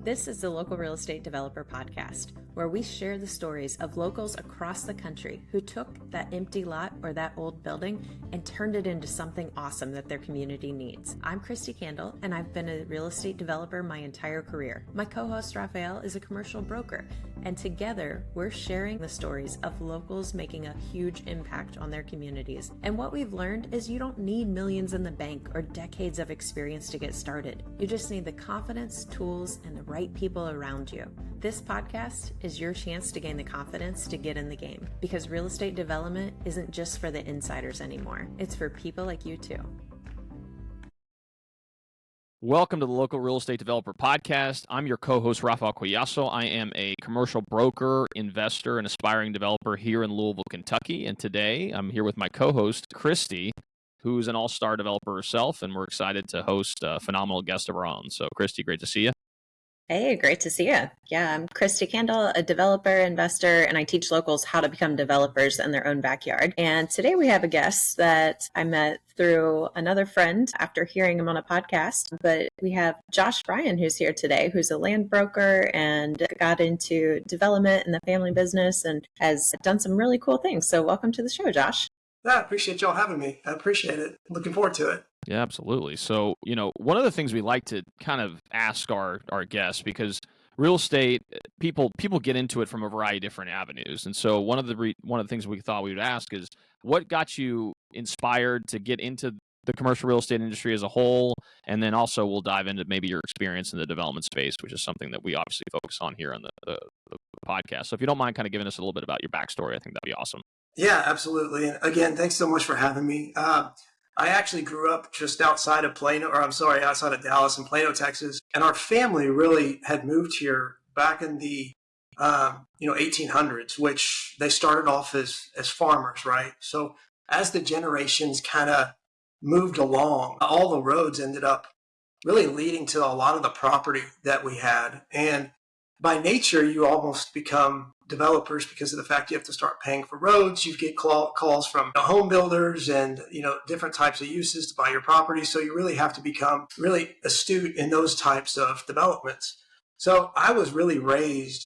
This is the Local Real Estate Developer Podcast, where we share the stories of locals across the country who took that empty lot or that old building and turned it into something awesome that their community needs. I'm Kristi Kandel, and I've been a real estate developer my entire career. My co-host Raphael is a commercial broker, and together we're sharing the stories of locals making a huge impact on their communities. And what we've learned is you don't need millions in the bank or decades of experience to get started. You just need the confidence, tools, and the right people around you. This podcast is your chance to gain the confidence to get in the game, because real estate development isn't just for the insiders anymore. It's for people like you too. Welcome to the Local Real Estate Developer Podcast. I'm your co-host, Raphael. I am a commercial broker, investor, and aspiring developer here in Louisville, Kentucky. And today I'm here with my co-host, Kristi, who's an all-star developer herself, and we're excited to host a phenomenal guest of our own. So, Kristi, great to see you. Hey, great to see you. Yeah, I'm Kristi Kandel, a developer, investor, and I teach locals how to become developers in their own backyard. And today we have a guest that I met through another friend after hearing him on a podcast. But we have Josh Bryan, who's here today, who's a land broker and got into development in the family business and has done some really cool things. So welcome to the show, Josh. Yeah, I appreciate y'all having me. I appreciate it. Looking forward to it. Yeah, absolutely. So, one of the things we like to kind of ask our guests, because real estate, people get into it from a variety of different avenues. And so one of the things we thought we would ask is, what got you inspired to get into the commercial real estate industry as a whole? And then also we'll dive into maybe your experience in the development space, which is something that we obviously focus on here on the podcast. So if you don't mind kind of giving us a little bit about your backstory, I think that'd be awesome. Yeah, absolutely. And again, thanks so much for having me. I actually grew up just outside of outside of Dallas in Plano, Texas. And our family really had moved here back in the 1800s, which they started off as farmers, right? So as the generations kind of moved along, all the roads ended up really leading to a lot of the property that we had. And by nature, you almost become developers because of the fact you have to start paying for roads. You get calls from home builders and different types of uses to buy your property. So you really have to become really astute in those types of developments. So I was really raised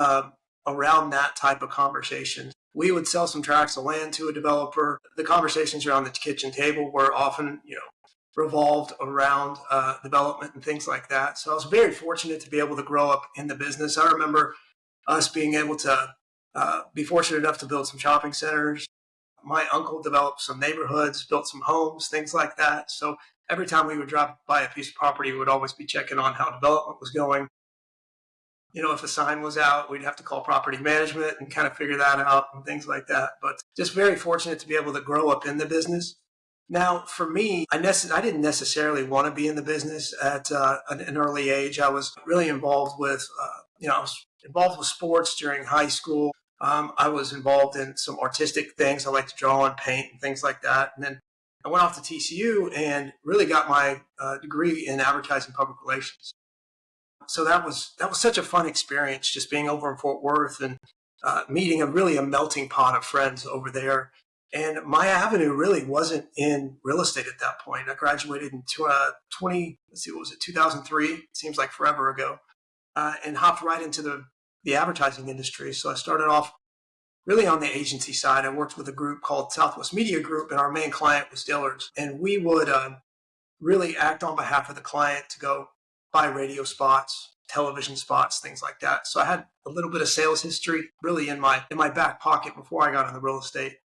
around that type of conversation. We would sell some tracts of land to a developer. The conversations around the kitchen table were often, revolved around development and things like that. So I was very fortunate to be able to grow up in the business. I remember us being able to be fortunate enough to build some shopping centers. My uncle developed some neighborhoods, built some homes, things like that. So every time we would drive by a piece of property, we would always be checking on how development was going. If a sign was out, we'd have to call property management and kind of figure that out and things like that. But just very fortunate to be able to grow up in the business. Now, for me, I didn't necessarily want to be in the business at an early age. I was really involved with, sports during high school. I was involved in some artistic things. I like to draw and paint and things like that. And then I went off to TCU and really got my degree in advertising public relations. So that was such a fun experience, just being over in Fort Worth and meeting a melting pot of friends over there. And my avenue really wasn't in real estate at that point. I graduated in 2003? It seems like forever ago, and hopped right into the advertising industry. So I started off really on the agency side. I worked with a group called Southwest Media Group, and our main client was Dillard's. And we would really act on behalf of the client to go buy radio spots, television spots, things like that. So I had a little bit of sales history really in my back pocket before I got into real estate.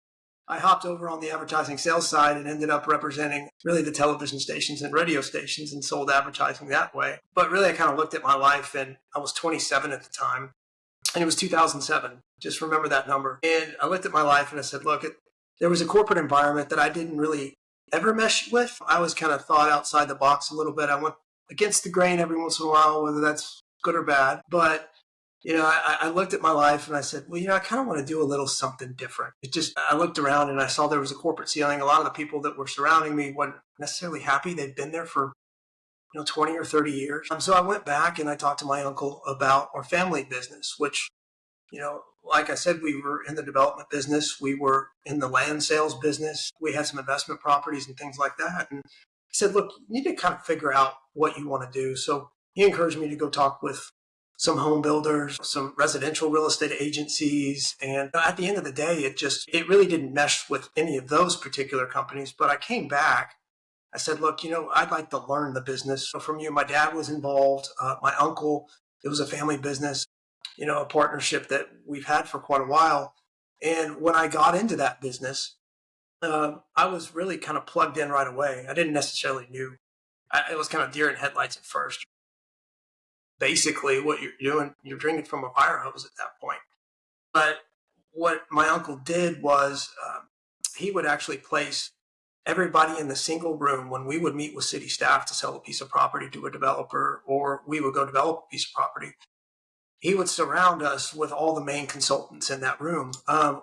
I hopped over on the advertising sales side and ended up representing really the television stations and radio stations and sold advertising that way. But really, I kind of looked at my life, and I was 27 at the time, and it was 2007. Just remember that number. And I looked at my life and I said, look, there was a corporate environment that I didn't really ever mesh with. I was kind of thought outside the box a little bit. I went against the grain every once in a while, whether that's good or bad. But I looked at my life and I said, well, I kind of want to do a little something different. I looked around and I saw there was a corporate ceiling. A lot of the people that were surrounding me weren't necessarily happy. They'd been there for, 20 or 30 years. So I went back and I talked to my uncle about our family business, which, like I said, we were in the development business. We were in the land sales business. We had some investment properties and things like that. And I said, look, you need to kind of figure out what you want to do. So he encouraged me to go talk with some home builders, some residential real estate agencies. And at the end of the day, it really didn't mesh with any of those particular companies. But I came back. I said, look, I'd like to learn the business from you. My dad was involved. My uncle, it was a family business, a partnership that we've had for quite a while. And when I got into that business, I was really kind of plugged in right away. I didn't necessarily knew. It was kind of deer in headlights at first. Basically, what you're doing, you're drinking from a fire hose at that point. But what my uncle did was he would actually place everybody in the single room when we would meet with city staff to sell a piece of property to a developer, or we would go develop a piece of property. He would surround us with all the main consultants in that room,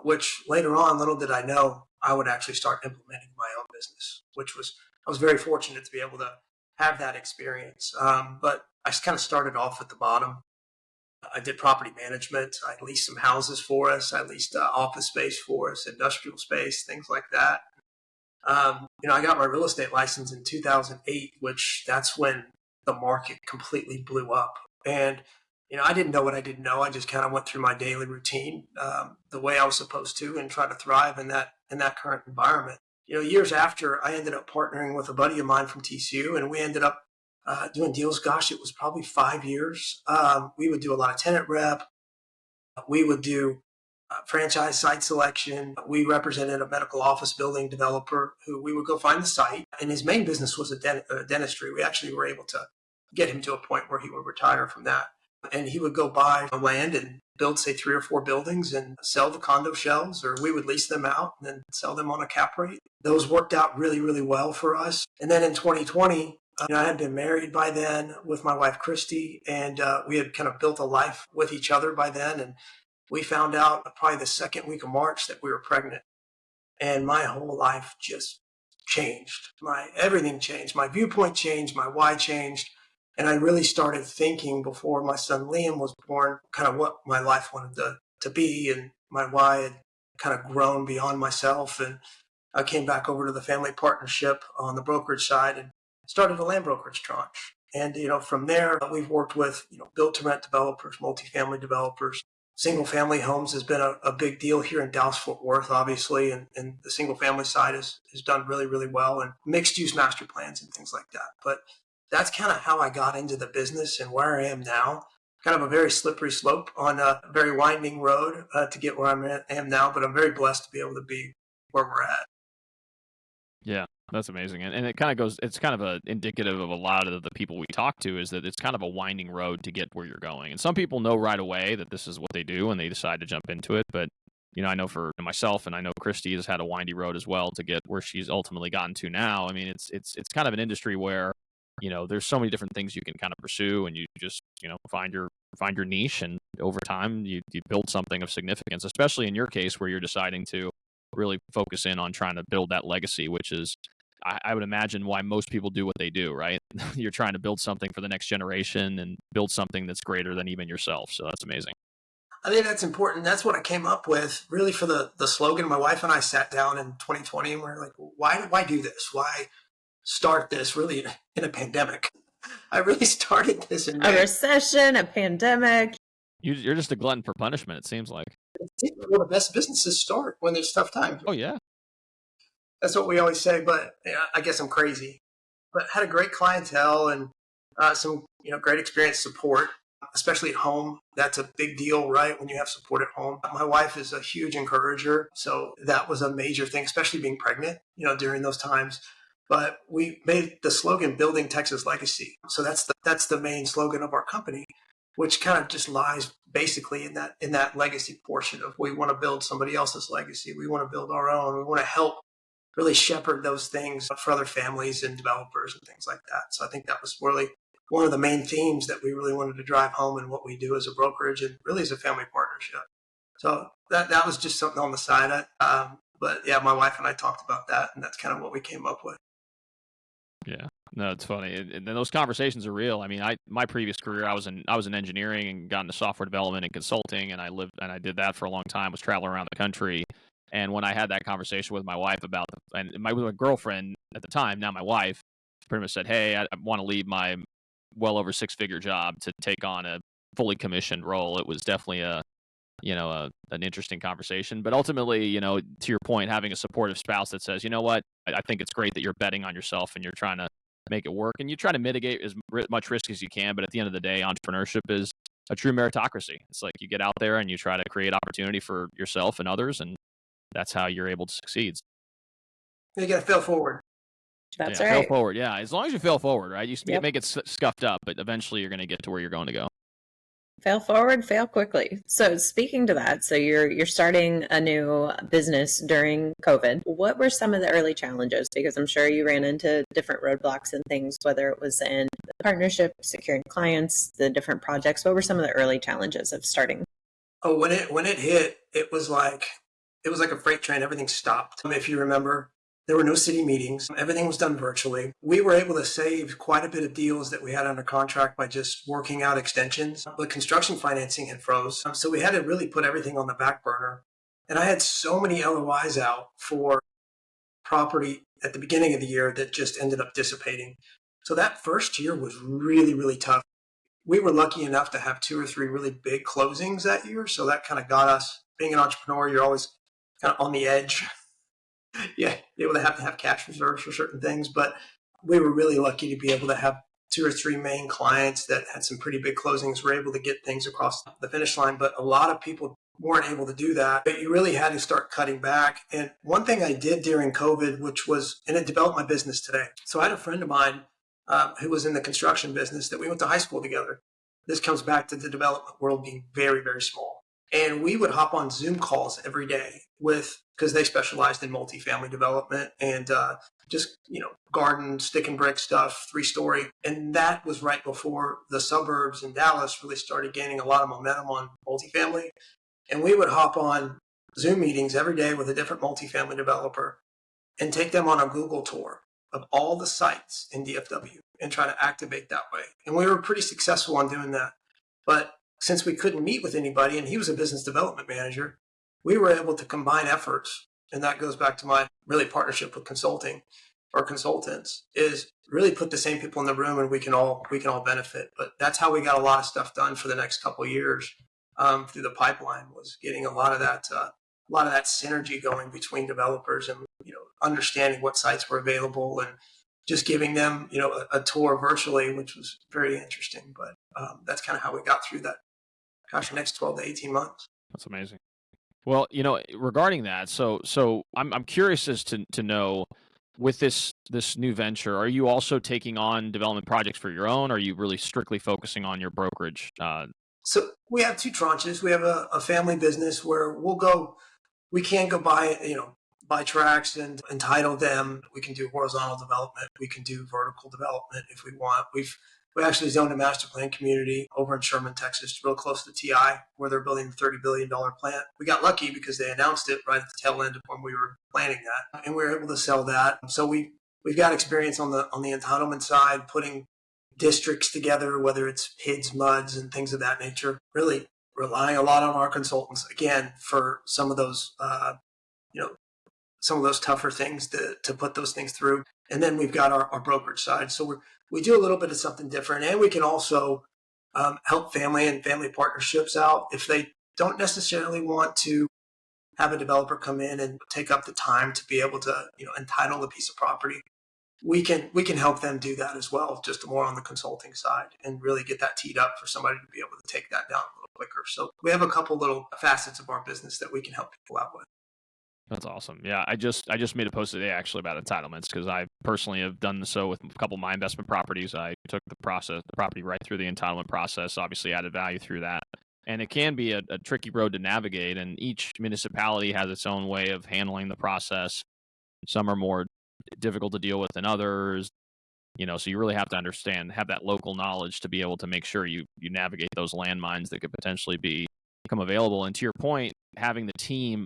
which later on, little did I know, I would actually start implementing my own business, I was very fortunate to be able to have that experience. But I kind of started off at the bottom. I did property management. I leased some houses for us. I leased office space for us, industrial space, things like that. I got my real estate license in 2008, which that's when the market completely blew up. And, I didn't know what I didn't know. I just kind of went through my daily routine the way I was supposed to and try to thrive in that current environment. Years after, I ended up partnering with a buddy of mine from TCU, and we ended up doing deals. Gosh, it was probably 5 years. We would do a lot of tenant rep. We would do franchise site selection. We represented a medical office building developer who we would go find the site, and his main business was a dentistry. We actually were able to get him to a point where he would retire from that. And he would go buy land and build, say, 3 or 4 buildings and sell the condo shells, or we would lease them out and then sell them on a cap rate. Those worked out really, really well for us. And then in 2020, I had been married by then with my wife, Kristi, and we had kind of built a life with each other by then. And we found out probably the second week of March that we were pregnant. And my whole life just changed. Everything changed. My viewpoint changed. My why changed. And I really started thinking before my son Liam was born, kind of what my life wanted to be, and my why had kind of grown beyond myself. And I came back over to the family partnership on the brokerage side and started a land brokerage tranche. And, from there, we've worked with, built to rent developers, multifamily developers. Single family homes has been a big deal here in Dallas-Fort Worth, obviously. And the single family side has done really, really well, and mixed use master plans and things like that. But that's kind of how I got into the business and where I am now. Kind of a very slippery slope on a very winding road to get where I am now, but I'm very blessed to be able to be where we're at. Yeah, that's amazing. And it kind of goes, it's kind of indicative of a lot of the people we talk to, is that it's kind of a winding road to get where you're going. And some people know right away that this is what they do and they decide to jump into it. But, I know for myself, and I know Kristi has had a windy road as well to get where she's ultimately gotten to now. I mean, it's kind of an industry where, there's so many different things you can kind of pursue, and you just, find your niche, and over time you build something of significance, especially in your case where you're deciding to really focus in on trying to build that legacy, which is, I would imagine, why most people do what they do, right? You're trying to build something for the next generation and build something that's greater than even yourself. So that's amazing. I think that's important. That's what I came up with, really, for the slogan. My wife and I sat down in 2020 and we're like, why do this? Why start this really in a pandemic? I really started this in a recession, a pandemic. You're just a glutton for punishment, it seems like. Well, the best businesses start when there's tough times. Oh, yeah. That's what we always say, but I guess I'm crazy. But had a great clientele and some great experience, support, especially at home. That's a big deal, right? When you have support at home. My wife is a huge encourager, so that was a major thing, especially being pregnant, during those times. But we made the slogan "Building Texas Legacy." So that's the main slogan of our company, which kind of just lies basically in that legacy portion of, we want to build somebody else's legacy. We want to build our own. We want to help really shepherd those things for other families and developers and things like that. So I think that was really one of the main themes that we really wanted to drive home in what we do as a brokerage and really as a family partnership. So that was just something on the side. But yeah, my wife and I talked about that, and that's kind of what we came up with. Yeah, no, it's funny, and those conversations are real. I mean, my previous career, I was in engineering and got into software development and consulting, and I did that for a long time. Was traveling around the country, and when I had that conversation with my wife about, and my girlfriend at the time, now my wife, pretty much said, "Hey, I want to leave my well over 6-figure job to take on a fully commissioned role. It was definitely an interesting conversation. But ultimately, to your point, having a supportive spouse that says, you know what, I think it's great that you're betting on yourself and you're trying to make it work and you try to mitigate as much risk as you can. But at the end of the day, entrepreneurship is a true meritocracy. It's like you get out there and you try to create opportunity for yourself and others, and that's how you're able to succeed. You got to fail forward. That's yeah, right. Fail forward. Yeah, as long as you fail forward, right? You Yep. make it scuffed up, but eventually you're going to get to where you're going to go. Fail forward, fail quickly. So speaking to that, so you're starting a new business during COVID. What were some of the early challenges? Because I'm sure you ran into different roadblocks and things, whether it was in the partnership, securing clients, the different projects. What were some of the early challenges of starting? Oh, when it hit, it was like a freight train. Everything stopped. If you remember, there were no city meetings. Everything was done virtually. We were able to save quite a bit of deals that we had under contract by just working out extensions. But construction financing had froze. So we had to really put everything on the back burner. And I had so many LOIs out for property at the beginning of the year that just ended up dissipating. So that first year was really, really tough. We were lucky enough to have 2 or 3 really big closings that year. So that kind of got us, being an entrepreneur, you're always kind of on the edge. Yeah, you would have to have cash reserves for certain things, but we were really lucky to be able to have 2 or 3 main clients that had some pretty big closings. We're able to get things across the finish line, but a lot of people weren't able to do that. But you really had to start cutting back. And one thing I did during COVID, and it developed my business today. So I had a friend of mine who was in the construction business that we went to high school together. This comes back to the development world being very, very small. And we would hop on Zoom calls every day because they specialized in multifamily development and just, garden, stick and brick stuff, 3-story. And that was right before the suburbs in Dallas really started gaining a lot of momentum on multifamily. And we would hop on Zoom meetings every day with a different multifamily developer and take them on a Google tour of all the sites in DFW and try to activate that way. And we were pretty successful on doing that. But since we couldn't meet with anybody, and he was a business development manager, we were able to combine efforts. And that goes back to my really partnership with consulting or consultants, is really put the same people in the room and we can all benefit. But that's how we got a lot of stuff done for the next couple of years through the pipeline, was getting a lot of that synergy going between developers and, understanding what sites were available and just giving them, a tour virtually, which was very interesting. But that's kind of how we got through that. Gosh, the next 12 to 18 months. That's amazing. Well, regarding that, so I'm curious as to know, with this new venture, are you also taking on development projects for your own? Or are you really strictly focusing on your brokerage? So we have 2 tranches. We have a family business where we can go buy tracts and entitle them. We can do horizontal development. We can do vertical development if we want. We actually zoned a master plan community over in Sherman, Texas, real close to TI, where they're building a $30 billion plant. We got lucky because they announced it right at the tail end of when we were planning that, and we were able to sell that. So we've got experience on the entitlement side, putting districts together, whether it's PIDs, MUDs, and things of that nature. Really relying a lot on our consultants again for some of those, some of those tougher things to put those things through. And then we've got our brokerage side. So we do a little bit of something different, and we can also help family and family partnerships out if they don't necessarily want to have a developer come in and take up the time to be able to entitle a piece of property. We can help them do that as well, just more on the consulting side, and really get that teed up for somebody to be able to take that down a little quicker. So we have a couple little facets of our business that we can help people out with. That's awesome. Yeah, I just made a post today actually about entitlements, because I personally have done so with a couple of my investment properties. I took the property right through the entitlement process, obviously added value through that. And it can be a tricky road to navigate, and each municipality has its own way of handling the process. Some are more difficult to deal with than others. So you really have to have that local knowledge to be able to make sure you navigate those landmines that could potentially become available. And to your point, having the team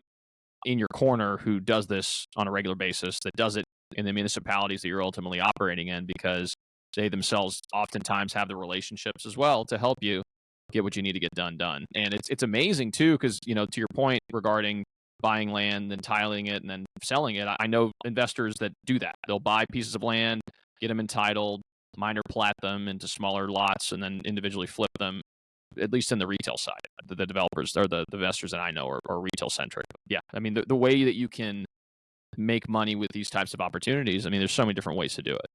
in your corner who does this on a regular basis, that does it in the municipalities that you're ultimately operating in, because they themselves oftentimes have the relationships as well to help you get what you need to get done. And it's amazing too, because to your point regarding buying land and tiling it and then selling it, I know investors that do that. They'll buy pieces of land, get them entitled, minor plat them into smaller lots, and then individually flip them. at least in the retail side. The developers or the investors that I know are retail centric. Yeah, I mean, the way that you can make money with these types of opportunities, I mean, there's so many different ways to do it.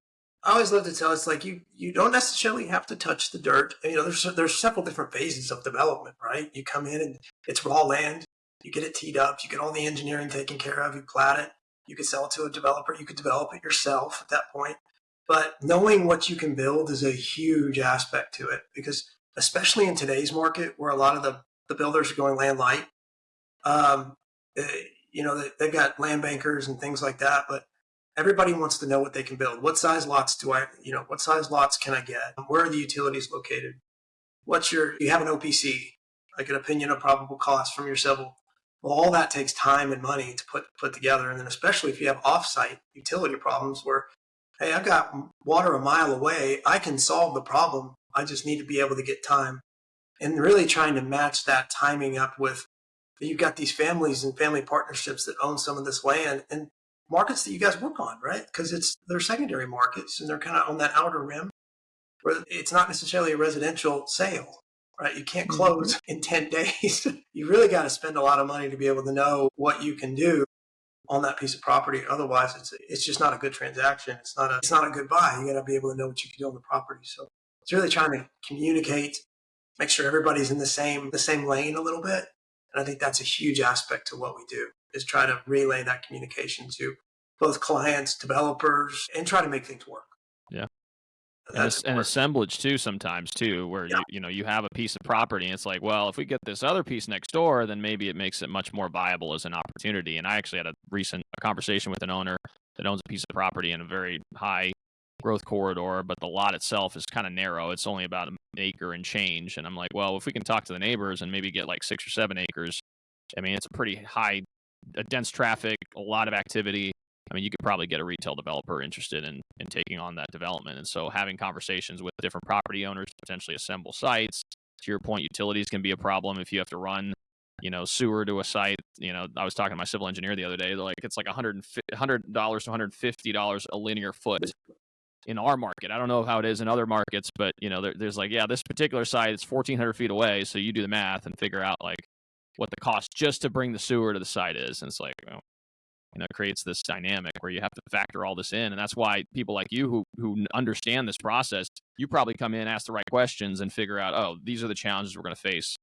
I always love to tell, it's like you don't necessarily have to touch the dirt. You know, there's several different phases of development, right? You come in and it's raw land, you get it teed up, you get all the engineering taken care of, you plat it, you could sell it to a developer, you could develop it yourself at that point. But knowing what you can build is a huge aspect to it, because especially in today's market where a lot of the builders are going land light, um, you know, they've got land bankers and things like that, but everybody wants to know what they can build. What size lots what size lots can I get? Where are the utilities located? You have an OPC, like an opinion of probable cost from your civil. Well, all that takes time and money to put together. And then especially if you have offsite utility problems where, hey, I've got water a mile away, I can solve the problem. I just need to be able to get time. And really trying to match that timing up with, you've got these families and family partnerships that own some of this land and markets that you guys work on, right? Because they're secondary markets and they're kind of on that outer rim where it's not necessarily a residential sale, right? You can't close in 10 days. You really got to spend a lot of money to be able to know what you can do on that piece of property. Otherwise, it's just not a good transaction. It's not a good buy. You got to be able to know what you can do on the property. So it's really trying to communicate, make sure everybody's in the same lane a little bit. And I think that's a huge aspect to what we do, is try to relay that communication to both clients, developers, and try to make things work. Yeah. And assemblage too, sometimes too, where you have a piece of property and it's like, well, if we get this other piece next door, then maybe it makes it much more viable as an opportunity. And I actually had a recent conversation with an owner that owns a piece of property in a very high growth corridor, but the lot itself is kind of narrow. It's only about an acre and change. And I'm like, well, if we can talk to the neighbors and maybe get like 6 or 7 acres, I mean, it's a pretty high, a dense traffic, a lot of activity. I mean, you could probably get a retail developer interested in taking on that development. And so having conversations with different property owners to potentially assemble sites. To your point, utilities can be a problem if you have to run, sewer to a site. I was talking to my civil engineer the other day. They're like, it's like $100 to $150 a linear foot in our market. I don't know how it is in other markets, but there's like, yeah, this particular site is 1,400 feet away. So you do the math and figure out like what the cost just to bring the sewer to the site is. And it's like, it creates this dynamic where you have to factor all this in. And that's why people like you who understand this process, you probably come in, ask the right questions and figure out, oh, these are the challenges we're going to face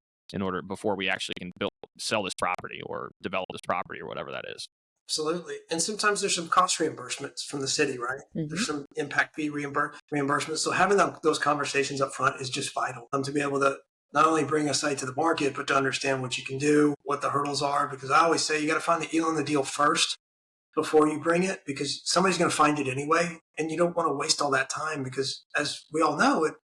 before we actually can sell this property or develop this property or whatever that is. Absolutely. And sometimes there's some cost reimbursements from the city, right? Mm-hmm. There's some impact fee reimbursements. So having those conversations up front is just vital to be able to not only bring a site to the market, but to understand what you can do, what the hurdles are. Because I always say you got to find the eel in the deal first before you bring it, because somebody's going to find it anyway. And you don't want to waste all that time because, as we all know, it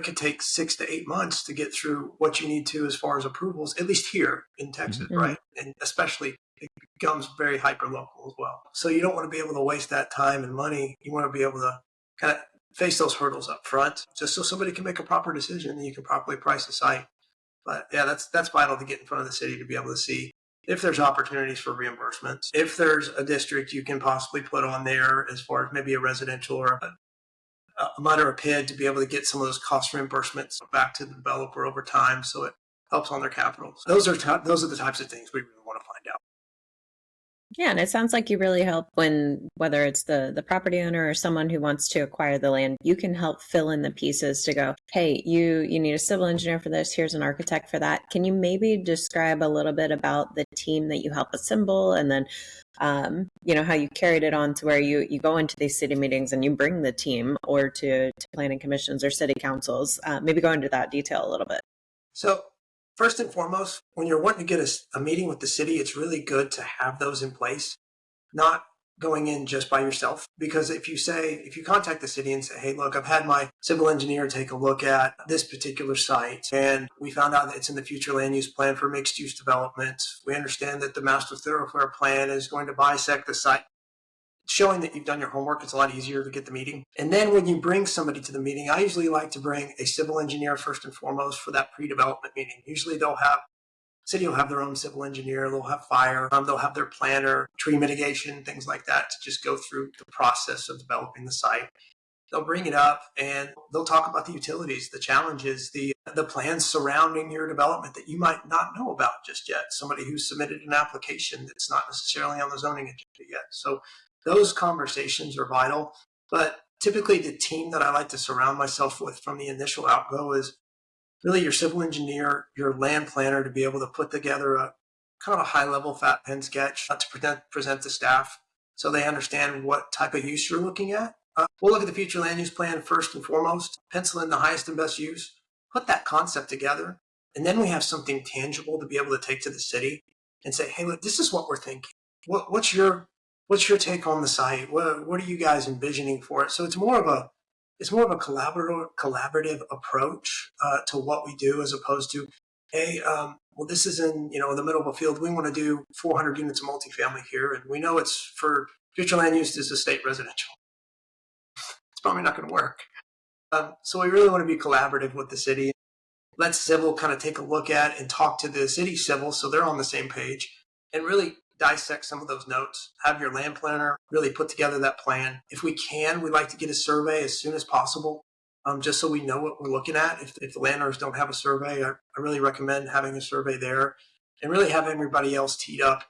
could take 6 to 8 months to get through what you need to as far as approvals, at least here in Texas, mm-hmm. right? And especially it becomes very hyper local as well. So you don't want to be able to waste that time and money. You want to be able to kind of face those hurdles up front just so somebody can make a proper decision and you can properly price the site. But yeah, that's vital to get in front of the city to be able to see if there's opportunities for reimbursements, if there's a district you can possibly put on there as far as maybe a residential or a MUD or a PID to be able to get some of those cost reimbursements back to the developer over time so it helps on their capital. So those are the types of things we really want to find out. Yeah, and it sounds like you really help whether it's the property owner or someone who wants to acquire the land, you can help fill in the pieces to go, hey, you need a civil engineer for this, here's an architect for that. Can you maybe describe a little bit about the team that you help assemble and then, how you carried it on to where you go into these city meetings and you bring the team or to planning commissions or city councils? Maybe go into that detail a little bit. So first and foremost, when you're wanting to get a meeting with the city, it's really good to have those in place, not going in just by yourself. Because if you contact the city and say, hey, look, I've had my civil engineer take a look at this particular site, and we found out that it's in the future land use plan for mixed use development. We understand that the master thoroughfare plan is going to bisect the site. Showing that you've done your homework, it's a lot easier to get the meeting. And then when you bring somebody to the meeting, I usually like to bring a civil engineer first and foremost for that pre-development meeting. Usually city will have their own civil engineer, they'll have fire, they'll have their planner, tree mitigation, things like that to just go through the process of developing the site. they'll bring it up and they'll talk about the utilities, the challenges, the plans surrounding your development that you might not know about just yet. Somebody who's submitted an application that's not necessarily on the zoning agenda yet. So those conversations are vital. But typically the team that I like to surround myself with from the initial outgo is really your civil engineer, your land planner, to be able to put together a kind of a high level fat pen sketch to present to staff so they understand what type of use you're looking at. We'll look at the future land use plan first and foremost, pencil in the highest and best use, put that concept together, and then we have something tangible to be able to take to the city and say, hey, look, this is what we're thinking. What's your take on the site? What are you guys envisioning for it? So it's more of a collaborative approach to what we do, as opposed to, hey, well, this is in the middle of a field. We want to do 400 units of multifamily here, and we know it's for future land use as estate residential. It's probably not going to work. So we really want to be collaborative with the city. Let civil kind of take a look at and talk to the city civil so they're on the same page, and really dissect some of those notes. Have your land planner really put together that plan. If we can, we'd like to get a survey as soon as possible, just so we know what we're looking at. If the landowners don't have a survey, I really recommend having a survey there, and really have everybody else teed up,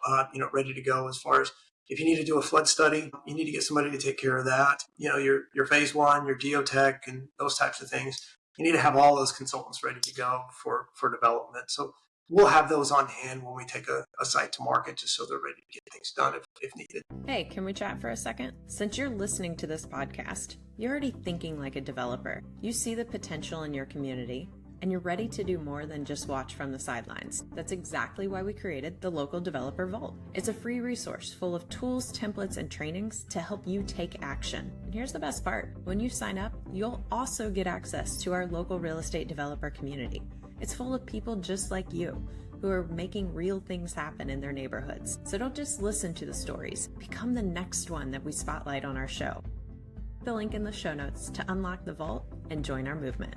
ready to go. As far as if you need to do a flood study, you need to get somebody to take care of that. Your phase one, your geotech, and those types of things. You need to have all those consultants ready to go for development. So we'll have those on hand when we take a site to market, just so they're ready to get things done if needed. Hey, can we chat for a second? Since you're listening to this podcast, you're already thinking like a developer. You see the potential in your community, and you're ready to do more than just watch from the sidelines. That's exactly why we created the Local Developer Vault. It's a free resource full of tools, templates, and trainings to help you take action. And here's the best part. When you sign up, you'll also get access to our local real estate developer community. It's full of people just like you who are making real things happen in their neighborhoods. So don't just listen to the stories. Become the next one that we spotlight on our show. The link in the show notes to unlock the vault and join our movement.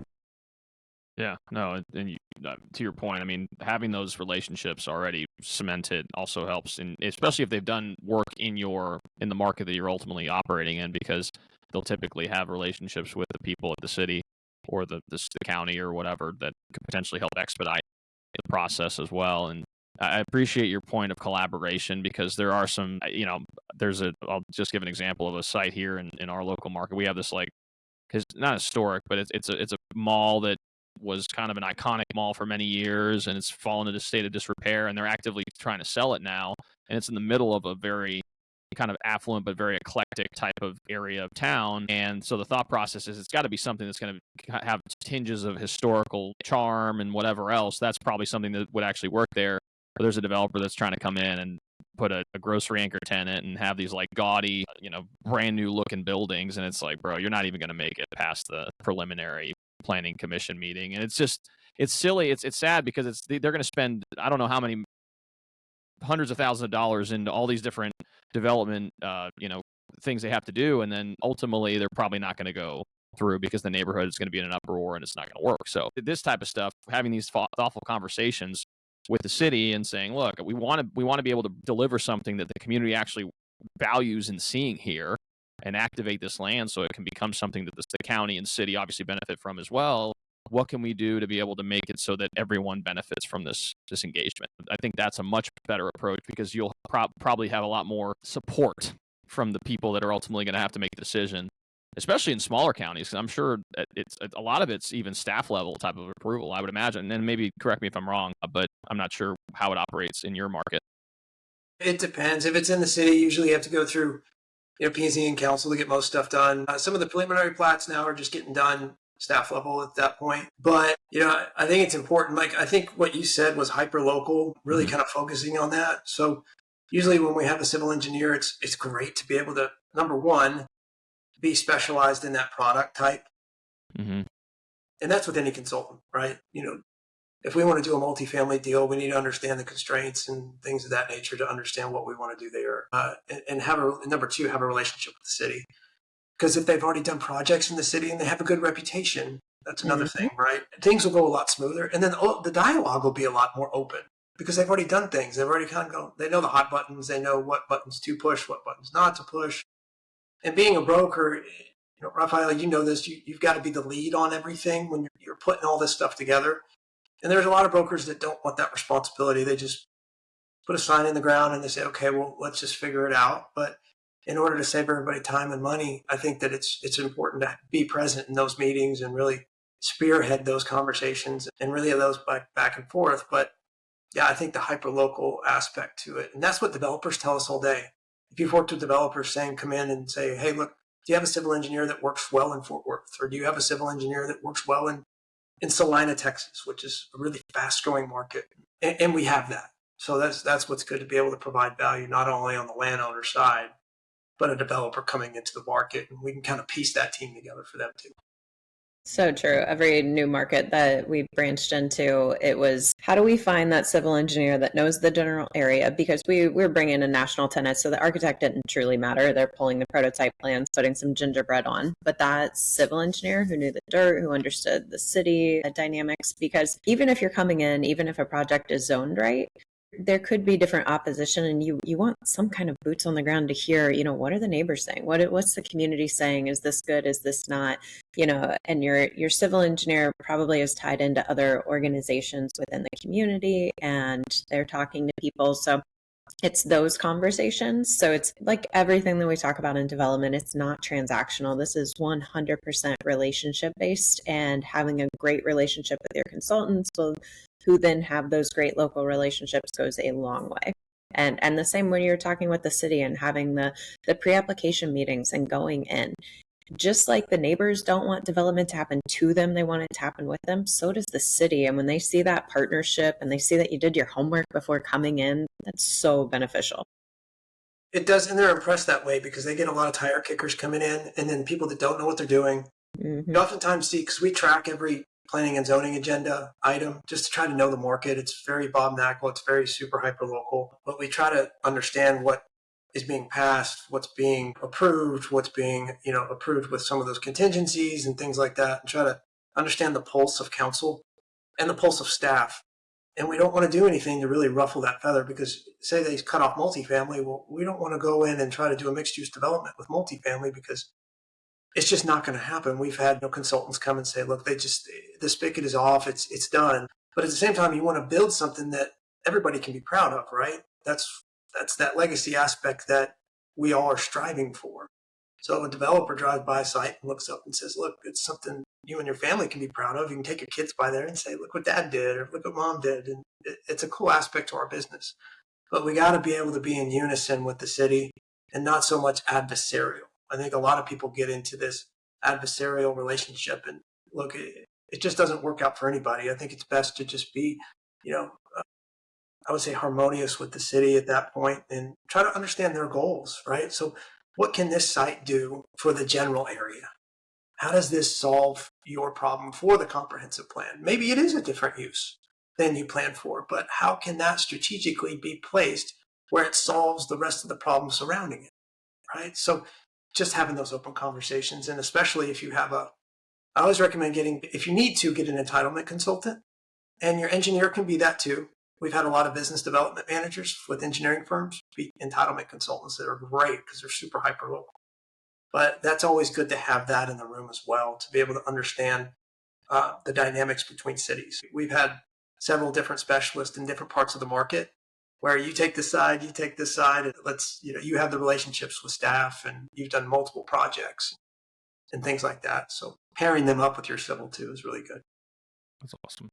Yeah, no, and to your point, I mean, having those relationships already cemented also helps, and especially if they've done work in the market that you're ultimately operating in, because they'll typically have relationships with the people at the city or the county or whatever that could potentially help expedite the process as well. And I appreciate your point of collaboration, because there are some, I'll just give an example of a site here in our local market. We have this, like, it's not historic, but it's a mall that was kind of an iconic mall for many years, and it's fallen into a state of disrepair, and they're actively trying to sell it now. And it's in the middle of a very kind of affluent but very eclectic type of area of town. And so the thought process is it's got to be something that's going to have tinges of historical charm and whatever else. That's probably something that would actually work there. Or there's a developer that's trying to come in and put a grocery anchor tenant and have these like gaudy, brand new looking buildings. And it's like, bro, you're not even going to make it past the preliminary planning commission meeting. And it's silly. It's sad, because they're going to spend, I don't know how many hundreds of thousands of dollars into all these different development, things they have to do. And then ultimately they're probably not going to go through, because the neighborhood is going to be in an uproar and it's not going to work. So this type of stuff, having these thoughtful conversations with the city and saying, look, we want to be able to deliver something that the community actually values and seeing here, and activate this land so it can become something that the county and city obviously benefit from as well. What can we do to be able to make it so that everyone benefits from this engagement? I think that's a much better approach, because you'll probably have a lot more support from the people that are ultimately going to have to make the decision, especially in smaller counties. Because I'm sure it's a lot of it's even staff level type of approval, I would imagine. And maybe correct me if I'm wrong, but I'm not sure how it operates in your market. It depends. If it's in the city, usually you have to go through P&Z and council to get most stuff done. Some of the preliminary plats now are just getting done staff level at that point. But, I think it's important. Like, I think what you said was hyper local, really kind of focusing on that. So usually when we have a civil engineer, it's great to be able to, number one, be specialized in that product type. Mm-hmm. And that's with any consultant, right? If we want to do a multifamily deal, we need to understand the constraints and things of that nature to understand what we want to do there. And number two, have a relationship with the city. Because if they've already done projects in the city and they have a good reputation, that's another thing, right? Things will go a lot smoother. And then the dialogue will be a lot more open, because they've already done things. They've already kind of go, they know the hot buttons. They know what buttons to push, what buttons not to push. And being a broker, Raphael, you know this, you've got to be the lead on everything when you're putting all this stuff together. And there's a lot of brokers that don't want that responsibility. They just put a sign in the ground and they say, okay, well, let's just figure it out. But in order to save everybody time and money, I think that it's important to be present in those meetings and really spearhead those conversations and really have those back and forth. But yeah, I think the hyper-local aspect to it, and that's what developers tell us all day. If you've worked with developers saying, come in and say, hey, look, do you have a civil engineer that works well in Fort Worth? Or do you have a civil engineer that works well in Salina, Texas, which is a really fast-growing market? And we have that. So that's what's good, to be able to provide value not only on the landowner side, but a developer coming into the market, and we can kind of piece that team together for them too. So true. Every new market that we branched into, it was, how do we find that civil engineer that knows the general area? Because we're bringing in national tenants, so the architect didn't truly matter. They're pulling the prototype plans, putting some gingerbread on. But that civil engineer who knew the dirt, who understood the city dynamics, because even if you're coming in, even if a project is zoned right, there could be different opposition, and you want some kind of boots on the ground to hear, what are the neighbors saying? What's the community saying? Is this good? Is this not? And your civil engineer probably is tied into other organizations within the community, and they're talking to people. So it's those conversations. So it's like everything that we talk about in development, it's not transactional. This is 100% relationship based, and having a great relationship with your consultants who then have those great local relationships goes a long way. And the same when you're talking with the city and having the pre-application meetings and going in. Just like the neighbors don't want development to happen to them, they want it to happen with them, so does the city. And when they see that partnership and they see that you did your homework before coming in, that's so beneficial. It does, and they're impressed that way because they get a lot of tire kickers coming in, and then people that don't know what they're doing. Mm-hmm. You oftentimes see, because we track every planning and zoning agenda item just to try to know the market. It's very Bob Knackle. It's very super hyper local. But we try to understand what is being passed, what's being approved, what's being approved with some of those contingencies and things like that, and try to understand the pulse of council and the pulse of staff. And we don't want to do anything to really ruffle that feather, because say they cut off multifamily, well, we don't want to go in and try to do a mixed use development with multifamily, because it's just not going to happen. We've had consultants come and say, look, the spigot is off, it's done. But at the same time, you want to build something that everybody can be proud of, right? That's that legacy aspect that we all are striving for. So a developer drives by a site and looks up and says, look, it's something you and your family can be proud of. You can take your kids by there and say, look what dad did, or look what mom did. And it's a cool aspect to our business. But we got to be able to be in unison with the city and not so much adversarial. I think a lot of people get into this adversarial relationship, and look, it just doesn't work out for anybody. I think it's best to just be, I would say, harmonious with the city at that point and try to understand their goals, right? So what can this site do for the general area? How does this solve your problem for the comprehensive plan? Maybe it is a different use than you planned for, but how can that strategically be placed where it solves the rest of the problems surrounding it, right? So just having those open conversations, and especially if you have I always recommend if you need to, get an entitlement consultant, and your engineer can be that too. We've had a lot of business development managers with engineering firms be entitlement consultants that are great because they're super hyper local. But that's always good to have that in the room as well, to be able to understand the dynamics between cities. We've had several different specialists in different parts of the market, where you take this side, and you have the relationships with staff, and you've done multiple projects and things like that. So pairing them up with your civil too is really good. That's awesome.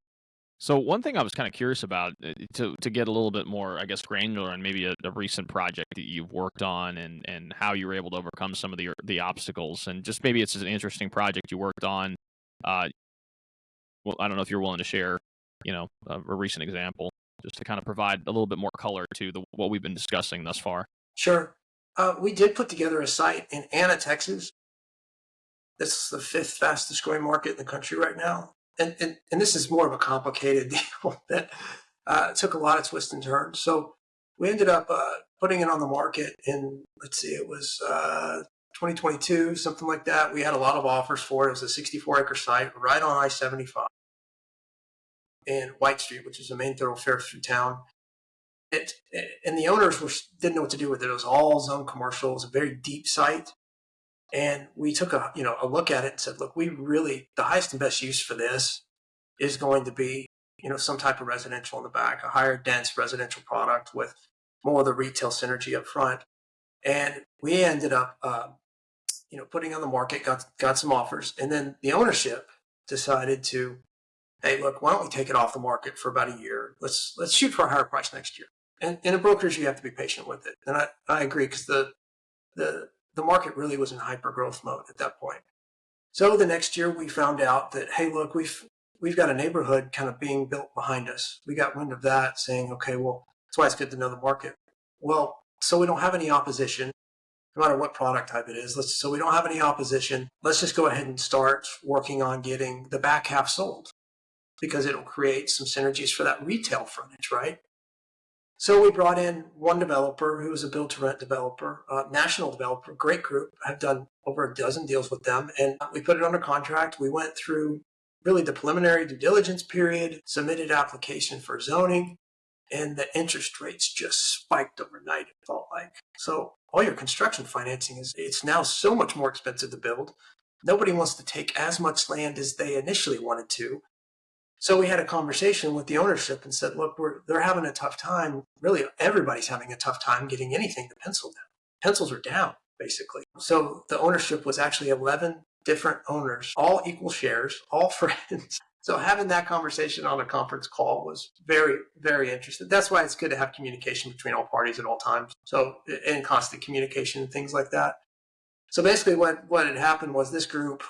So one thing I was kind of curious about, to get a little bit more, I guess, granular on maybe a recent project that you've worked on, and how you were able to overcome some of the obstacles, and just maybe it's an interesting project you worked on. Well, I don't know if you're willing to share, a recent example, just to kind of provide a little bit more color to what we've been discussing thus far. Sure. We did put together a site in Anna, Texas. This is the 5th fastest growing market in the country right now. And this is more of a complicated deal that took a lot of twists and turns. So we ended up putting it on the market in, it was 2022, something like that. We had a lot of offers for it. It was a 64-acre site right on I-75 in White Street, which is the main thoroughfare through town. And the owners didn't know what to do with it. It was all zone commercial. It was a very deep site. And we took a look at it and said, look, the highest and best use for this is going to be, some type of residential in the back, a higher dense residential product with more of the retail synergy up front. And we ended up, putting on the market, got some offers. And then the ownership decided to, hey, look, why don't we take it off the market for about a year? Let's shoot for a higher price next year. And in brokers, you have to be patient with it. And I agree, because the market really was in hyper growth mode at that point. So the next year we found out that, hey, look, we've got a neighborhood kind of being built behind us. We got wind of that, saying, okay, well, that's why it's good to know the market. Well, so we don't have any opposition, no matter what product type it is. So we don't have any opposition. Let's just go ahead and start working on getting the back half sold, because it'll create some synergies for that retail frontage, right? So we brought in one developer who was a build-to-rent developer, national developer, great group. I've done over a dozen deals with them, and we put it under contract. We went through really the preliminary due diligence period, submitted application for zoning, and the interest rates just spiked overnight, it felt like. So all your construction financing it's now so much more expensive to build. Nobody wants to take as much land as they initially wanted to. So we had a conversation with the ownership and said, look, they're having a tough time. Really, everybody's having a tough time getting anything to pencil down. Pencils are down, basically. So the ownership was actually 11 different owners, all equal shares, all friends. So having that conversation on a conference call was very, very interesting. That's why it's good to have communication between all parties at all times. So, and constant communication and things like that. So basically what had happened was this group,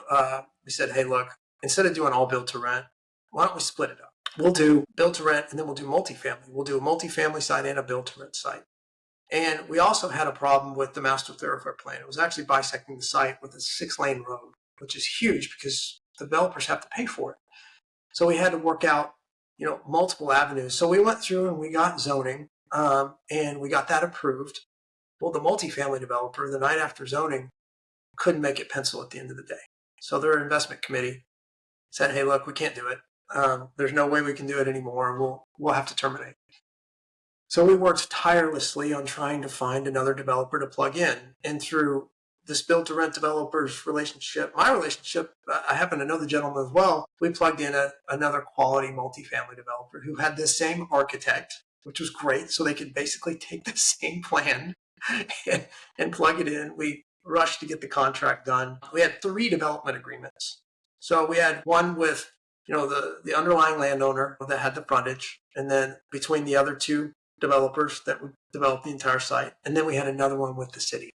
we said, hey, look, instead of doing all build to rent, why don't we split it up? We'll do build to rent, and then we'll do multifamily. We'll do a multifamily site and a build to rent site. And we also had a problem with the master thoroughfare plan. It was actually bisecting the site with a 6-lane road, which is huge because developers have to pay for it. So we had to work out, multiple avenues. So we went through and we got zoning, and we got that approved. Well, the multifamily developer, the night after zoning, couldn't make it pencil at the end of the day. So their investment committee said, hey, look, we can't do it. There's no way we can do it anymore. We'll have to terminate. So we worked tirelessly on trying to find another developer to plug in. And through this build to rent developers relationship, my relationship, I happen to know the gentleman as well. We plugged in another quality multifamily developer who had this same architect, which was great. So they could basically take the same plan and plug it in. We rushed to get the contract done. We had 3 development agreements. So we had one with, the underlying landowner that had the frontage, and then between the other 2 developers that would develop the entire site. And then we had another one with the city.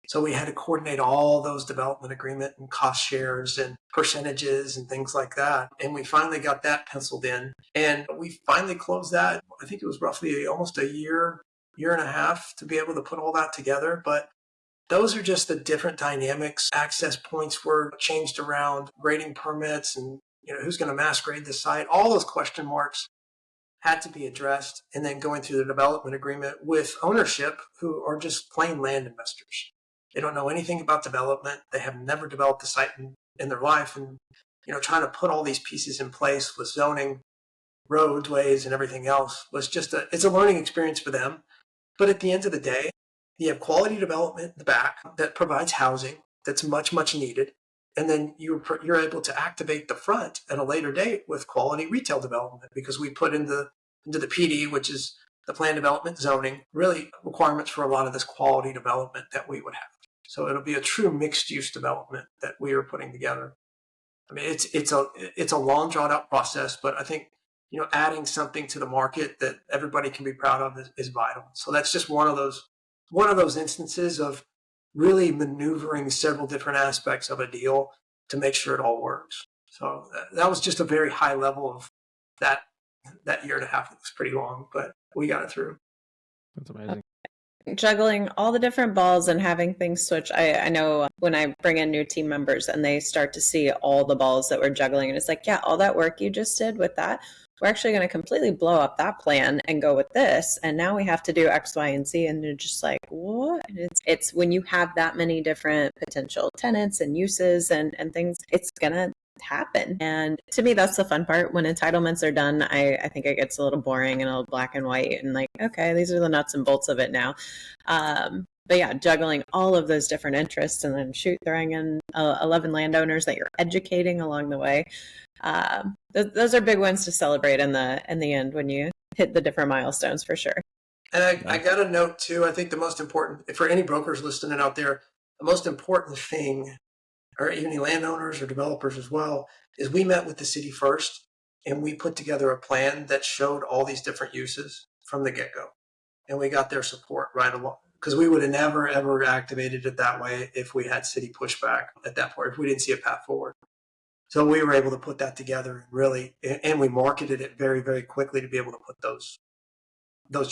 So we had to coordinate all those development agreement and cost shares and percentages and things like that. And we finally got that penciled in, and we finally closed that. I think it was roughly almost a year and a half to be able to put all that together. But those are just the different dynamics. Access points were changed around, grading permits, and who's going to mass grade the site. All those question marks had to be addressed, and then going through the development agreement with ownership who are just plain land investors. They don't know anything about development. They have never developed a site in their life, and trying to put all these pieces in place with zoning, roadways, and everything else was it's a learning experience for them. But at the end of the day, you have quality development in the back that provides housing that's much, much needed. And then you're able to activate the front at a later date with quality retail development, because we put into the PD, which is the plan development zoning, really requirements for a lot of this quality development that we would have. So it'll be a true mixed use development that we are putting together. I mean, it's a long drawn out process, but I think, adding something to the market that everybody can be proud of is vital. So that's just one of those instances of really maneuvering several different aspects of a deal to make sure it all works. So that was just a very high level of that year and a half. It was pretty long, but we got it through. That's amazing. Juggling all the different balls and having things switch. I know when I bring in new team members and they start to see all the balls that we're juggling, and it's like, yeah, all that work you just did with that, we're actually going to completely blow up that plan and go with this. And now we have to do X, Y, and Z. And you're just like, what? It's when you have that many different potential tenants and uses and things, it's going to happen. And to me, that's the fun part. When entitlements are done, I think it gets a little boring and a little black and white and like, okay, these are the nuts and bolts of it now. But yeah, juggling all of those different interests and then throwing in 11 landowners that you're educating along the way. Those are big wins to celebrate in the end when you hit the different milestones for sure. And I got a note too. I think the most important, for any brokers listening out there, the most important thing, or any landowners or developers as well, is we met with the city first and we put together a plan that showed all these different uses from the get-go. And we got their support right along, because we would have never, ever activated it that way if we had city pushback at that point, if we didn't see a path forward. So we were able to put that together really, and we marketed it very, very quickly to be able to put those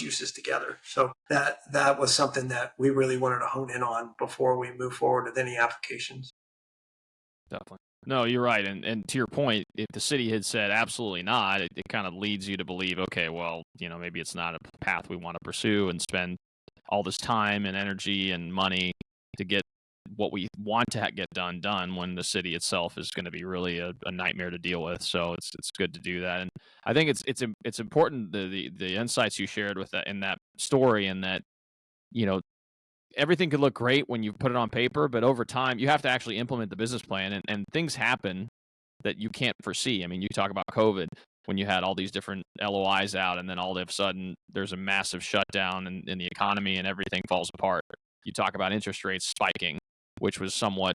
uses together. So that was something that we really wanted to hone in on before we move forward with any applications. Definitely. No, you're right. And to your point, if the city had said absolutely not, it kind of leads you to believe, okay, well, maybe it's not a path we want to pursue and spend all this time and energy and money to get what we want to get done when the city itself is going to be really a nightmare to deal with. So it's good to do that. And I think it's important, the insights you shared with that in that story, and that, everything could look great when you put it on paper, but over time you have to actually implement the business plan, and things happen that you can't foresee. I mean, you talk about COVID, when you had all these different LOIs out, and then all of a sudden there's a massive shutdown in the economy and everything falls apart. You talk about interest rates spiking, which was somewhat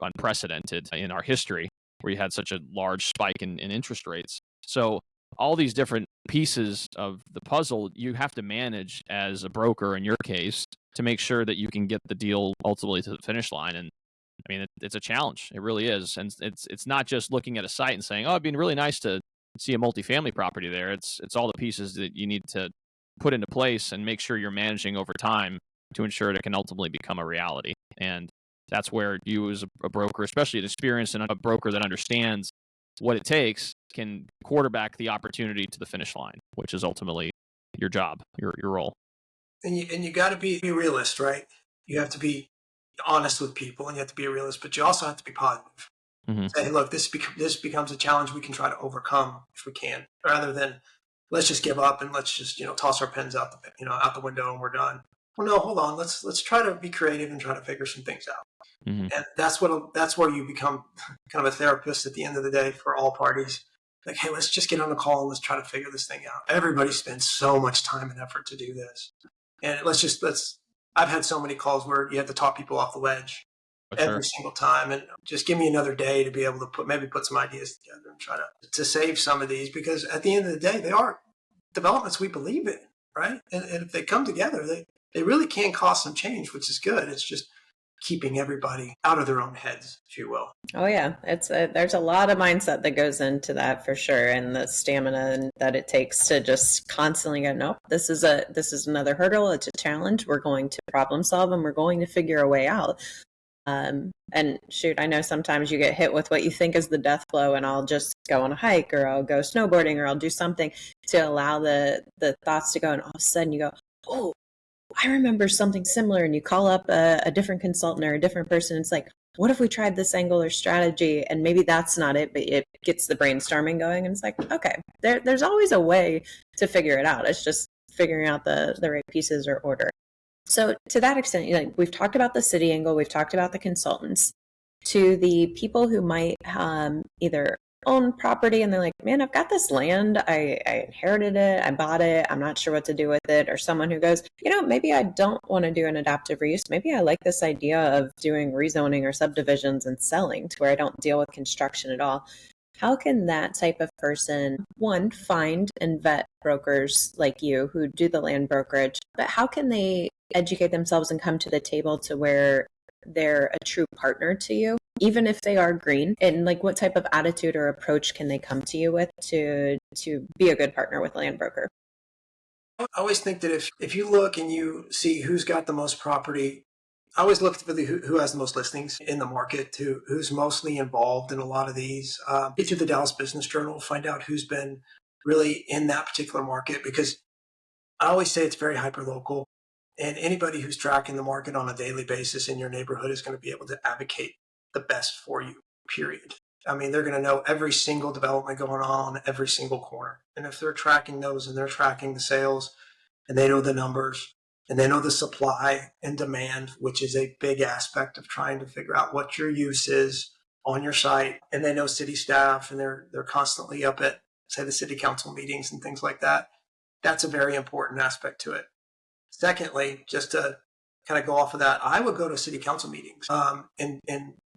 unprecedented in our history, where you had such a large spike in interest rates. So all these different pieces of the puzzle you have to manage as a broker, in your case, to make sure that you can get the deal ultimately to the finish line. And I mean, it's a challenge. It really is. And it's not just looking at a site and saying, oh, it'd be really nice to see a multifamily property there. It's all the pieces that you need to put into place and make sure you're managing over time to ensure it can ultimately become a reality. And that's where you, as a broker, especially an experienced and a broker that understands what it takes, can quarterback the opportunity to the finish line, which is ultimately your job, your role. And you got to be a realist, right? You have to be honest with people, and you have to be a realist, but you also have to be positive. Mm-hmm. Say, look, this becomes a challenge we can try to overcome if we can, rather than let's just give up and let's just toss our pens out the window and we're done. Well, no, hold on. Let's try to be creative and try to figure some things out. Mm-hmm. And that's where you become kind of a therapist at the end of the day for all parties. Like, hey, let's just get on a call and let's try to figure this thing out. Everybody spends so much time and effort to do this. And I've had so many calls where you have to talk people off the ledge every single time, and just give me another day to be able to put some ideas together and try to save some of these, because at the end of the day, they are developments we believe in, right? And if they come together, they really can cause some change, which is good. It's just keeping everybody out of their own heads, if you will. Oh yeah, there's a lot of mindset that goes into that for sure, and the stamina that it takes to just constantly go, nope, this is another hurdle. It's a challenge. We're going to problem solve, and we're going to figure a way out. And shoot, I know sometimes you get hit with what you think is the death blow, and I'll just go on a hike, or I'll go snowboarding, or I'll do something to allow the thoughts to go, and all of a sudden you go, oh, I remember something similar, and you call up a different consultant or a different person. It's like, what if we tried this angle or strategy? And maybe that's not it, but it gets the brainstorming going. And it's like, okay, there's always a way to figure it out. It's just figuring out the right pieces or order. So to that extent, we've talked about the city angle, we've talked about the consultants. To the people who might either own property and they're like, man, I've got this land, I inherited it, I bought it, I'm not sure what to do with it. Or someone who goes, maybe I don't want to do an adaptive reuse. Maybe I like this idea of doing rezoning or subdivisions and selling to where I don't deal with construction at all. How can that type of person, one, find and vet brokers like you who do the land brokerage, but how can they educate themselves and come to the table to where they're a true partner to you, even if they are green? And what type of attitude or approach can they come to you with to be a good partner with a land broker? I always think that if you look and you see who's got the most property, I always look for who has the most listings in the market, to who's mostly involved in a lot of these. Get to the Dallas Business Journal, find out who's been really in that particular market, because I always say it's very hyper-local. And anybody who's tracking the market on a daily basis in your neighborhood is going to be able to advocate the best for you, period. I mean, they're going to know every single development going on every single corner. And if they're tracking those and they're tracking the sales and they know the numbers, and they know the supply and demand, which is a big aspect of trying to figure out what your use is on your site. And they know city staff, and they're constantly up at, say, the city council meetings and things like that. That's a very important aspect to it. Secondly, just to kind of go off of that, I would go to city council meetings and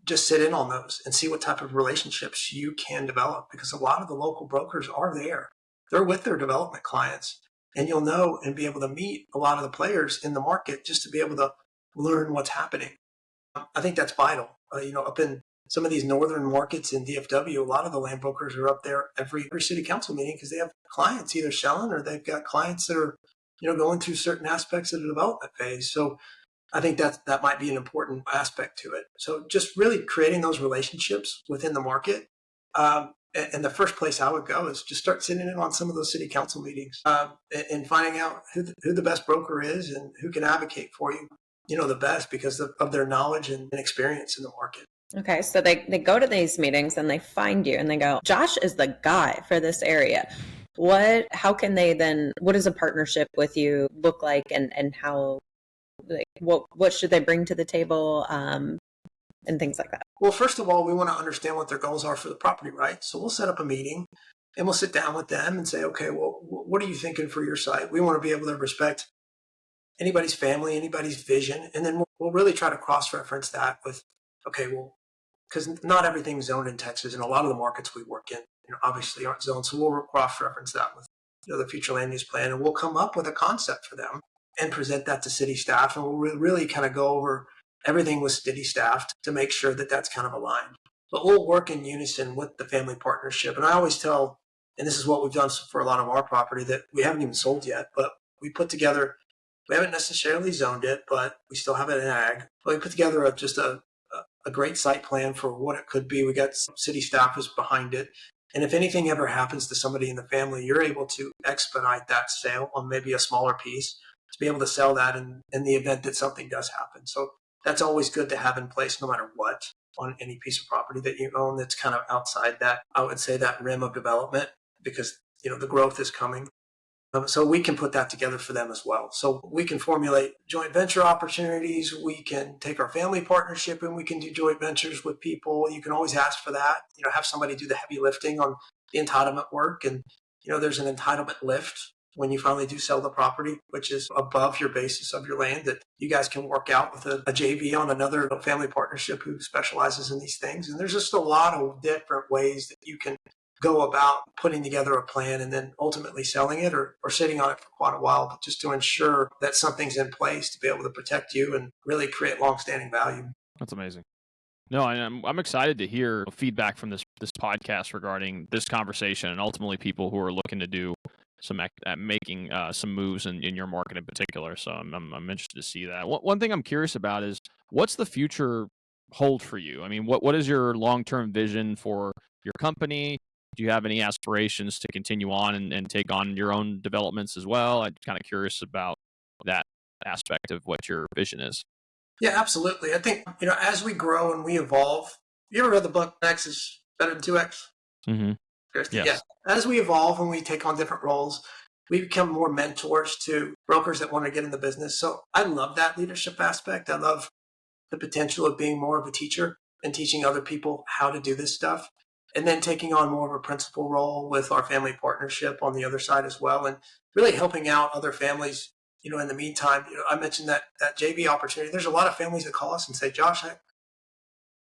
just sit in on those and see what type of relationships you can develop, because a lot of the local brokers are there. They're with their development clients, and you'll know and be able to meet a lot of the players in the market just to be able to learn what's happening. I think that's vital. Up in some of these northern markets in DFW, a lot of the land brokers are up there every city council meeting because they have clients either selling, or they've got clients that are, going through certain aspects of the development phase. So I think that might be an important aspect to it. So just really creating those relationships within the market. And the first place I would go is just start sitting in on some of those city council meetings and finding out who the best broker is and who can advocate for you, the best because of their knowledge and experience in the market. Okay, so they go to these meetings and they find you and they go, Josh is the guy for this area. How can they then, what does a partnership with you look like, and how, what should they bring to the table and things like that? Well, first of all, we want to understand what their goals are for the property, right? So we'll set up a meeting and we'll sit down with them and say, okay, well, what are you thinking for your site? We want to be able to respect anybody's family, anybody's vision. And then we'll really try to cross-reference that with, okay, well, because not everything's zoned in Texas, and a lot of the markets we work in, obviously aren't zoned. So we'll cross-reference that with the future land use plan, and we'll come up with a concept for them and present that to city staff. And we'll really kind of go over everything with city staff to make sure that that's kind of aligned. But we'll work in unison with the family partnership. And I always tell, and this is what we've done for a lot of our property that we haven't even sold yet, but we put together, we haven't necessarily zoned it, but we still have it in ag. But we put together just a great site plan for what it could be. We got some city staffers behind it. And if anything ever happens to somebody in the family, you're able to expedite that sale on maybe a smaller piece to be able to sell that in the event that something does happen. So that's always good to have in place no matter what on any piece of property that you own that's kind of outside that, I would say, that rim of development, because, the growth is coming. So we can put that together for them as well. So we can formulate joint venture opportunities. We can take our family partnership and we can do joint ventures with people. You can always ask for that, have somebody do the heavy lifting on the entitlement work. And, there's an entitlement lift when you finally do sell the property, which is above your basis of your land, that you guys can work out with a JV on another family partnership who specializes in these things. And there's just a lot of different ways that you can go about putting together a plan and then ultimately selling it or sitting on it for quite a while, but just to ensure that something's in place to be able to protect you and really create longstanding value. That's amazing. No, I'm excited to hear feedback from this podcast regarding this conversation, and ultimately people who are looking to do making some moves in your market in particular. So I'm interested to see that. One thing I'm curious about is, what's the future hold for you? I mean, what is your long-term vision for your company? Do you have any aspirations to continue on and take on your own developments as well? I'm kind of curious about that aspect of what your vision is. Yeah, absolutely. I think, as we grow and we evolve, you ever read the book X is Better Than 2X? Mm-hmm. Kristi? Yes. Yeah. As we evolve and we take on different roles, we become more mentors to brokers that want to get in the business. So I love that leadership aspect. I love the potential of being more of a teacher and teaching other people how to do this stuff. And then taking on more of a principal role with our family partnership on the other side as well, and really helping out other families. In the meantime, I mentioned that JV opportunity. There's a lot of families that call us and say, Josh,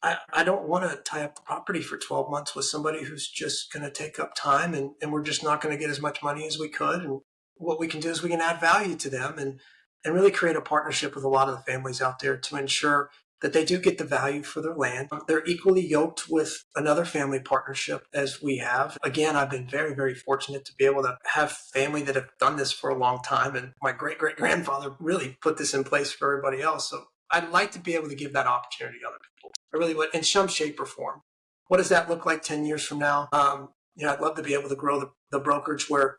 I don't want to tie up the property for 12 months with somebody who's just going to take up time and we're just not going to get as much money as we could. And what we can do is we can add value to them and really create a partnership with a lot of the families out there to ensure that they do get the value for their land. They're equally yoked with another family partnership as we have. Again, I've been very, very fortunate to be able to have family that have done this for a long time. And my great-great-grandfather really put this in place for everybody else. So I'd like to be able to give that opportunity to other people. I really would, in some shape or form. What does that look like 10 years from now? I'd love to be able to grow the brokerage where,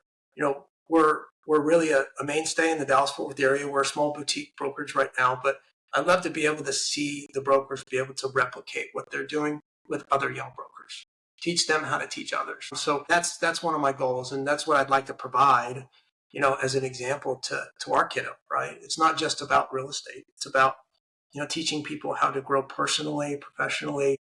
we're really a mainstay in the Dallas-Fort Worth area. We're a small boutique brokerage right now, but I'd love to be able to see the brokers be able to replicate what they're doing with other young brokers, teach them how to teach others. So that's one of my goals, and that's what I'd like to provide as an example to our kiddo, right? It's not just about real estate. It's about, teaching people how to grow personally, professionally,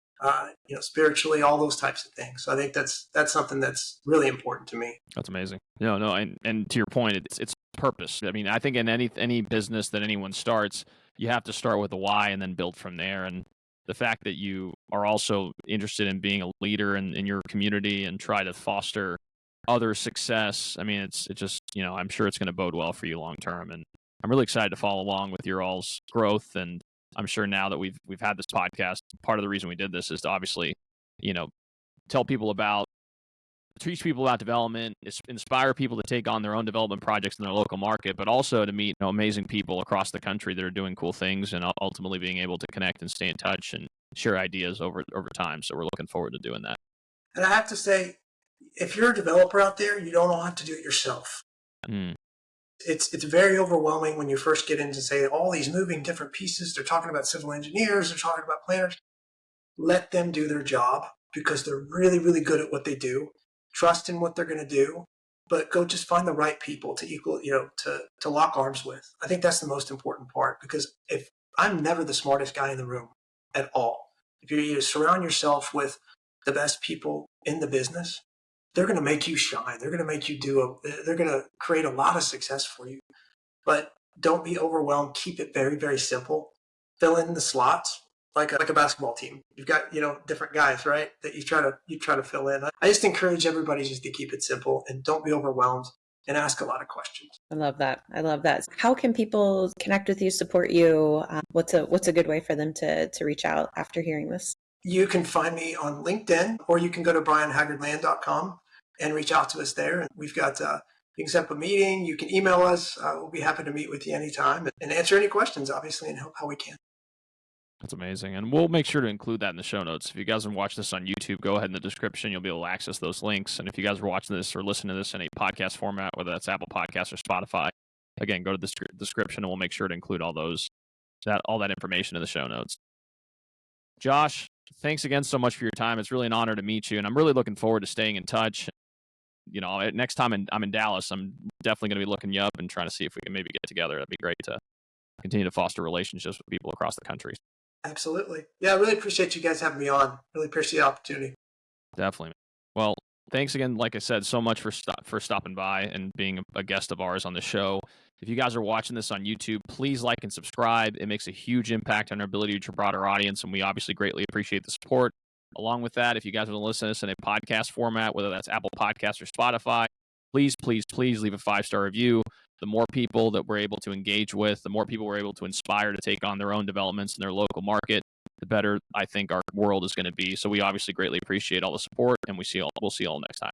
spiritually, all those types of things. So I think that's something that's really important to me. That's amazing. No, and to your point, it's purpose. I mean, I think in any business that anyone starts, you have to start with a why and then build from there. And the fact that you are also interested in being a leader in your community and try to foster other success, I mean, it just, I'm sure it's going to bode well for you long term. And I'm really excited to follow along with your all's growth. And I'm sure now that we've had this podcast, part of the reason we did this is to obviously, teach people about development, inspire people to take on their own development projects in their local market, but also to meet amazing people across the country that are doing cool things and ultimately being able to connect and stay in touch and share ideas over time. So we're looking forward to doing that. And I have to say, if you're a developer out there, you don't all have to do it yourself. It's very overwhelming when you first get into, say, all these moving different pieces. They're talking about civil engineers, they're talking about planners. Let them do their job because they're really, really good at what they do. Trust in what they're going to do, but go just find the right people to lock arms with. I think that's the most important part, because if I'm never the smartest guy in the room at all, if you surround yourself with the best people in the business, they're going to make you shine. They're going to make you they're going to create a lot of success for you, but don't be overwhelmed. Keep it very, very simple. Fill in the slots. Like a basketball team, you've got different guys, right? That you try to fill in. I just encourage everybody just to keep it simple and don't be overwhelmed and ask a lot of questions. I love that. How can people connect with you, support you? What's a good way for them to reach out after hearing this? You can find me on LinkedIn, or you can go to brianhaggardland.com and reach out to us there. And we've got you can set up a meeting. You can email us. We'll be happy to meet with you anytime and answer any questions, obviously, and help how we can. That's amazing. And we'll make sure to include that in the show notes. If you guys are watching this on YouTube, go ahead in the description. You'll be able to access those links. And if you guys are watching this or listening to this in a podcast format, whether that's Apple Podcasts or Spotify, again, go to the description and we'll make sure to include all that information in the show notes. Josh, thanks again so much for your time. It's really an honor to meet you. And I'm really looking forward to staying in touch. Next time I'm in Dallas, I'm definitely going to be looking you up and trying to see if we can maybe get together. That'd be great to continue to foster relationships with people across the country. Absolutely. Yeah, I really appreciate you guys having me on. Really appreciate the opportunity. Definitely. Well, thanks again, like I said, so much for stopping by and being a guest of ours on the show. If you guys are watching this on YouTube, please like and subscribe. It makes a huge impact on our ability to reach a broader audience, and we obviously greatly appreciate the support. Along with that, if you guys want to listen to this in a podcast format, whether that's Apple Podcasts or Spotify, please leave a 5-star review. The more people that we're able to engage with, the more people we're able to inspire to take on their own developments in their local market, the better I think our world is going to be. So we obviously greatly appreciate all the support, and we'll see you all next time.